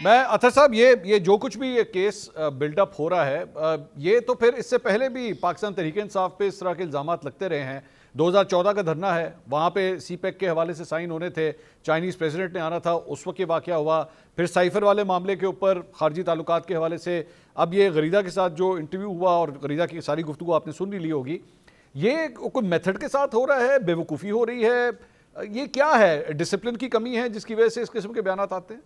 میں اطہر صاحب یہ جو کچھ بھی یہ کیس بلڈ اپ ہو رہا ہے یہ تو پھر اس سے پہلے بھی پاکستان تحریک انصاف پہ اس طرح کے الزامات لگتے رہے ہیں. 2014 کا دھرنا ہے, وہاں پہ سی پیک کے حوالے سے سائن ہونے تھے, چائنیز پریزیڈنٹ نے آنا تھا, اس وقت یہ واقعہ ہوا. پھر سائفر والے معاملے کے اوپر خارجی تعلقات کے حوالے سے اب یہ غریدہ کے ساتھ جو انٹرویو ہوا اور غریدہ کی ساری گفتگو آپ نے سن لی ہوگی, یہ کوئی میتھڈ کے ساتھ ہو رہا ہے, بے وقوفی ہو رہی ہے, یہ کیا ہے؟ ڈسپلن کی کمی ہے جس کی وجہ سے اس قسم کے بیانات آتے ہیں؟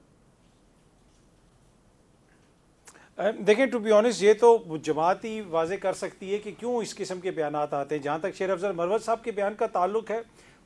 دیکھیں ٹو بی آنیسٹ یہ تو جماعت ہی واضح کر سکتی ہے کہ کیوں اس قسم کے بیانات آتے ہیں. جہاں تک شیر افضل مروت صاحب کے بیان کا تعلق ہے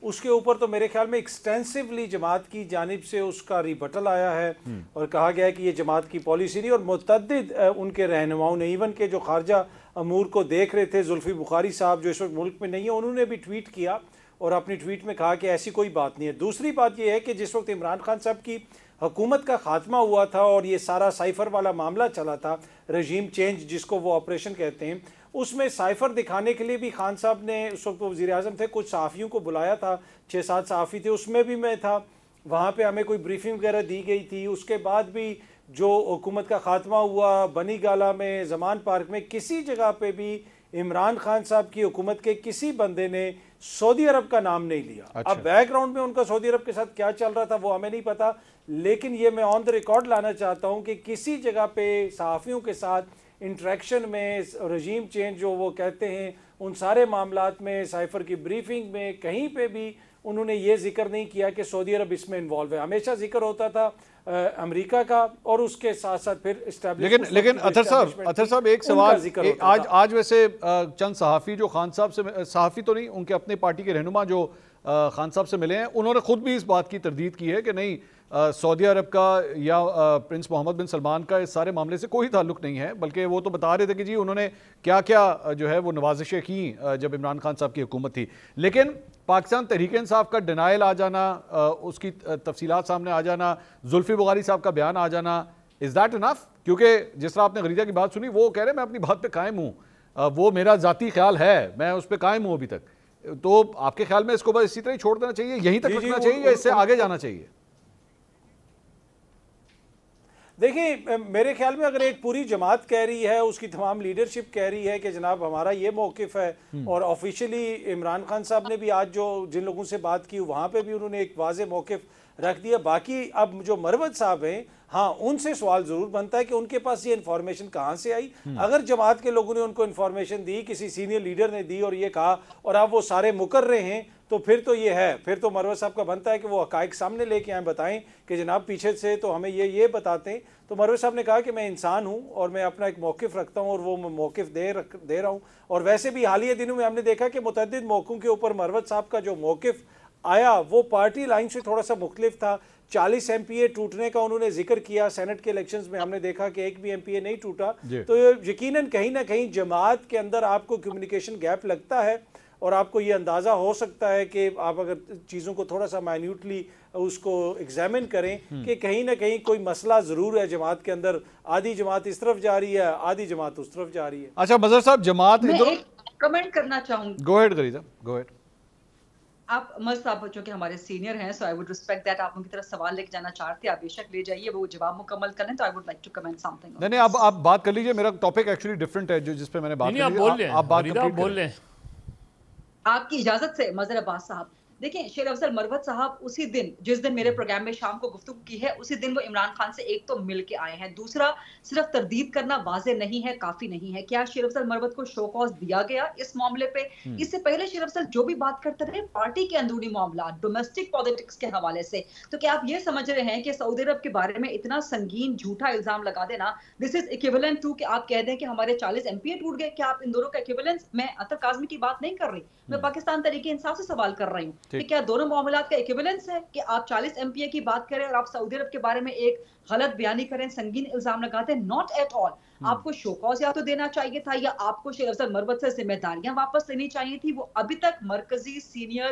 اس کے اوپر تو میرے خیال میں ایکسٹینسولی جماعت کی جانب سے اس کا ریبٹل آیا ہے اور کہا گیا ہے کہ یہ جماعت کی پالیسی نہیں, اور متعدد ان کے رہنماؤں نے, ایون کہ جو خارجہ امور کو دیکھ رہے تھے زلفی بخاری صاحب جو اس وقت ملک میں نہیں ہیں, انہوں نے بھی ٹویٹ کیا اور اپنی ٹویٹ میں کہا کہ ایسی کوئی بات نہیں ہے. دوسری بات یہ ہے کہ جس وقت عمران خان صاحب کی حکومت کا خاتمہ ہوا تھا اور یہ سارا سائفر والا معاملہ چلا تھا, رجیم چینج جس کو وہ آپریشن کہتے ہیں, اس میں سائفر دکھانے کے لیے بھی خان صاحب نے, اس وقت وزیر اعظم تھے, کچھ صحافیوں کو بلایا تھا, 6-7 صحافی تھے, اس میں بھی میں تھا, وہاں پہ ہمیں کوئی بریفنگ وغیرہ دی گئی تھی. اس کے بعد بھی جو حکومت کا خاتمہ ہوا بنی گالہ میں, زمان پارک میں, کسی جگہ پہ بھی عمران خان صاحب کی حکومت کے کسی بندے نے سعودی عرب کا نام نہیں لیا. اب بیک گراؤنڈ میں ان کا سعودی عرب کے ساتھ کیا چل رہا تھا وہ ہمیں نہیں پتا, لیکن یہ میں آن دا ریکارڈ لانا چاہتا ہوں کہ کسی جگہ پہ صحافیوں کے ساتھ انٹریکشن میں, رجیم چینج جو وہ کہتے ہیں ان سارے معاملات میں, سائفر کی بریفنگ میں, کہیں پہ بھی انہوں نے یہ ذکر نہیں کیا کہ سعودی عرب اس میں انوالو ہے. ہمیشہ ذکر ہوتا تھا امریکہ کا اور اس کے ساتھ ساتھ پھر لیکن اطہر صاحب ایک سوال, آج ویسے چند صحافی جو خان صاحب سے, صحافی تو نہیں, ان کے اپنے پارٹی کے رہنما جو خان صاحب سے ملے ہیں, انہوں نے خود بھی اس بات کی تردید کی ہے کہ نہیں سعودی عرب کا یا پرنس محمد بن سلمان کا اس سارے معاملے سے کوئی تعلق نہیں ہے, بلکہ وہ تو بتا رہے تھے کہ جی انہوں نے کیا کیا جو ہے وہ نوازشیں کیں جب عمران خان صاحب کی حکومت تھی. لیکن پاکستان تحریک انصاف کا ڈینائل آ جانا, اس کی تفصیلات سامنے آ جانا, زلفی بخاری صاحب کا بیان آ جانا, از دیٹ انف؟ کیونکہ جس طرح آپ نے غریدہ کی بات سنی, وہ کہہ رہے ہیں میں اپنی بات پہ قائم ہوں, وہ میرا ذاتی خیال ہے, میں اس پہ قائم ہوں ابھی تک. تو آپ کے خیال میں اس کو بس اسی طرح ہی چھوڑ دینا چاہیے, یہیں تک رکھنا چاہیے, یا اس سے آگے جانا چاہیے؟ دیکھیں میرے خیال میں اگر ایک پوری جماعت کہہ رہی ہے, اس کی تمام لیڈرشپ کہہ رہی ہے کہ جناب ہمارا یہ موقف ہے, اور آفیشلی عمران خان صاحب نے بھی آج جو جن لوگوں سے بات کی وہاں پہ بھی انہوں نے ایک واضح موقف رکھ دیا. باقی اب جو مروت صاحب ہیں, ہاں ان سے سوال ضرور بنتا ہے کہ ان کے پاس یہ انفارمیشن کہاں سے آئی. اگر جماعت کے لوگوں نے ان کو انفارمیشن دی, کسی سینئر لیڈر نے دی اور یہ کہا, اور اب وہ سارے مکر رہے ہیں, تو پھر تو یہ ہے, پھر تو مروت صاحب کا بنتا ہے کہ وہ حقائق سامنے لے کے آئیں, بتائیں کہ جناب پیچھے سے تو ہمیں یہ بتاتے ہیں. تو مروت صاحب نے کہا کہ میں انسان ہوں اور میں اپنا ایک موقف رکھتا ہوں اور وہ موقف دے رہا ہوں. اور ویسے بھی حالیہ دنوں میں ہم نے دیکھا کہ متعدد موقعوں کے اوپر مروت صاحب کا جو موقف آیا وہ پارٹی لائن سے تھوڑا سا مختلف تھا. 40 ایم پی اے ٹوٹنے کا انہوں نے ذکر کیا, سینٹ کے الیکشنز میں ہم نے دیکھا کہ ایک بھی ایم پی اے نہیں ٹوٹا. تو یقیناً کہیں نہ کہیں جماعت کے اندر آپ کو کمیونیکیشن گیپ لگتا ہے, اور آپ کو یہ اندازہ ہو سکتا ہے کہ آپ اگر چیزوں کو تھوڑا سا مائنیوٹلی اس کو ایگزامن کریں کہ کہیں نہ کہیں کوئی مسئلہ ضرور ہے جماعت کے اندر, آدھی جماعت اس طرف جا رہی ہے, آدھی جماعت اس طرف جا رہی ہے. اچھا مظہر صاحب, جماعت میں ایک کمنٹ کرنا چاہوں گی. گو ایڈ غریدہ, گو ایڈ. آپ مظہر صاحب چونکہ ہمارے سینئر ہیں, سو آئی وڈ ریسپیکٹ دیٹ. آپ ان کی طرف سوال لے کے جانا چاہتے ہیں, آپ بے شک لے جائیے, وہ جواب مکمل کریں. تو I would like to comment something. نہیں آپ بات کر لیجئے, میرا ٹاپک ایکچولی ڈیفرنٹ ہے جس پہ میں نے بات کی. آپ بات بول لیں. آپ کی اجازت سے مظہر عباس صاحب, دیکھیں شیر افضل مروت صاحب اسی دن جس دن میرے پروگرام میں شام کو گفتگو کی ہے, اسی دن وہ عمران خان سے ایک تو مل کے آئے ہیں, دوسرا صرف تردید کرنا واضح نہیں ہے, کافی نہیں ہے. کیا شیر افضل مروت کو شو کاز دیا گیا اس معاملے پہ؟ اس سے پہلے شیر افضل جو بھی بات کرتے رہے پارٹی کے اندرونی معاملات, ڈومیسٹک پالیٹکس کے حوالے سے, تو کیا آپ یہ سمجھ رہے ہیں کہ سعودی عرب کے بارے میں اتنا سنگین جھوٹا الزام لگا دینا دس از ایکویولنٹ ٹو کہ آپ کہہ دیں کہ ہمارے 40 ایم پی اے ٹوٹ گئے؟ کیا آپ ان دونوں کا ایکویولنس, میں اطہر کاظمی کی بات نہیں کر رہی, میں پاکستان تحریک انصاف سے سوال کر رہی ہوں کہ کیا دونوں معاملات کا ایکویولنس ہے کہ آپ 40 ایم پی اے کی بات کریں اور آپ سعودی عرب کے بارے میں ایک غلط بیانی کریں, سنگین الزام لگاتے ہیں؟ Not at all. آپ کو شو کاز یا تو دینا چاہیے تھا, یا آپ کو شیر افضل مروت سے ذمہ داریاں واپس لینی چاہیے تھی. وہ ابھی تک مرکزی سینئر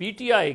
PTI